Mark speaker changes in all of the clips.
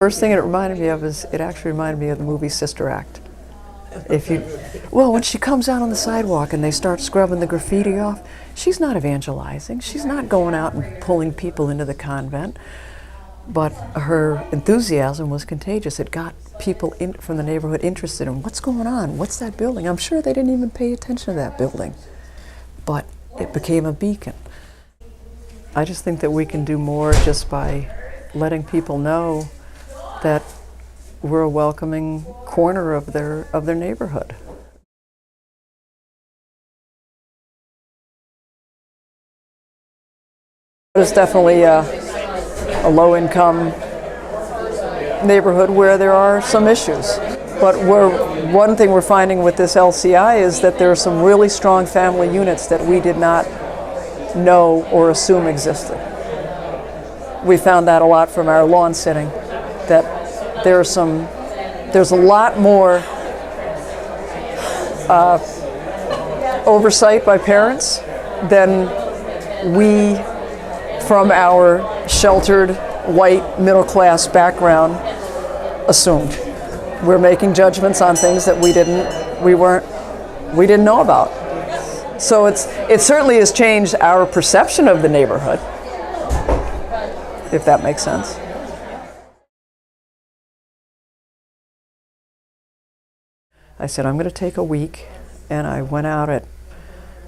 Speaker 1: First thing it reminded me of is, it actually reminded me of the movie Sister Act. Well, when she comes out on the sidewalk and they start scrubbing the graffiti off, she's not evangelizing. She's not going out and pulling people into the convent. But her enthusiasm was contagious. It got people from the neighborhood interested in what's going on, what's that building. I'm sure they didn't even pay attention to that building, but it became a beacon. I just think that we can do more just by letting people know that we're a welcoming corner of their neighborhood. It's definitely a low-income neighborhood where there are some issues. But one thing we're finding with this LCI is that there are some really strong family units that we did not know or assume existed. We found that a lot from our lawn sitting, that there's a lot more oversight by parents than we, from our sheltered, white, middle-class background, assumed. We're making judgments on things that we didn't know about. So it certainly has changed our perception of the neighborhood, if that makes sense. I said, I'm going to take a week, and I went out at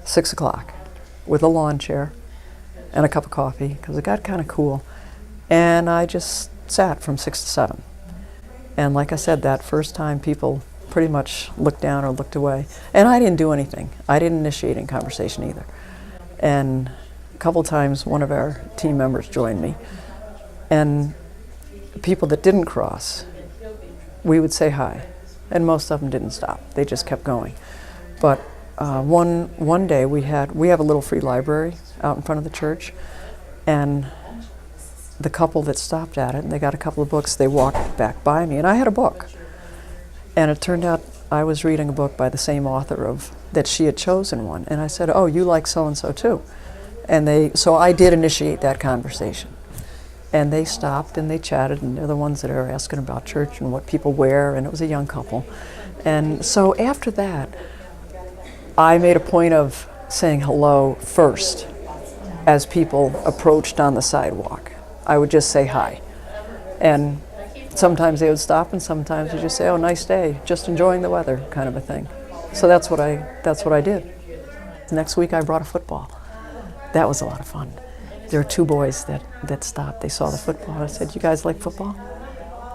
Speaker 1: 6 o'clock with a lawn chair and a cup of coffee, because it got kind of cool, and I just sat from 6 to 7. And like I said, that first time people pretty much looked down or looked away, and I didn't do anything. I didn't initiate any conversation either. And a couple times one of our team members joined me, and people that didn't cross, we would say hi, and most of them didn't stop. They just kept going. But one day we have a little free library out in front of the church, and the couple that stopped at it, and they got a couple of books, they walked back by me, and I had a book. And it turned out I was reading a book by the same author that she had chosen one. And I said, oh, you like so-and-so too. And so I did initiate that conversation. And they stopped and they chatted, and they're the ones that are asking about church and what people wear, and it was a young couple. And so after that, I made a point of saying hello first as people approached on the sidewalk. I would just say hi. And sometimes they would stop, and sometimes they just say, oh, nice day, just enjoying the weather, kind of a thing. So that's what I did. Next week I brought a football. That was a lot of fun. There were two boys that stopped. They saw the football. I said, you guys like football?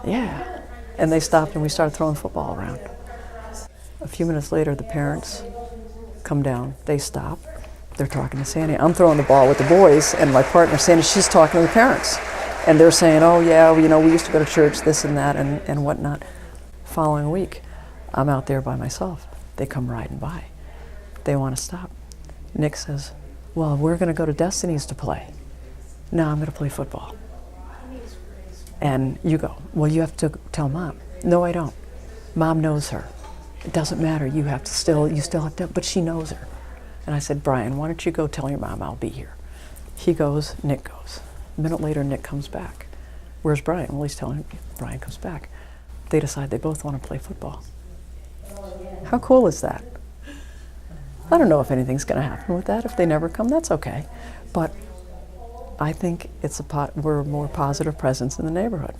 Speaker 1: Yeah. And they stopped, and we started throwing football around. A few minutes later, the parents come down. They stop. They're talking to Sandy. I'm throwing the ball with the boys, and my partner, Sandy, she's talking to the parents. And they're saying, oh, yeah, we used to go to church, this and that, and whatnot. Following week, I'm out there by myself. They come riding by. They want to stop. Nick says, well, we're going to go to Destiny's to play. No, I'm going to play football. And you go, well, you have to tell Mom. No, I don't. Mom knows her. It doesn't matter. You still have to, but she knows her. And I said, Brian, why don't you go tell your mom I'll be here? He goes, Nick goes. A minute later, Nick comes back. Where's Brian? Well, he's telling me Brian comes back. They decide they both want to play football. How cool is that? I don't know if anything's going to happen with that. If they never come, that's okay. But I think we're a more positive presence in the neighborhood.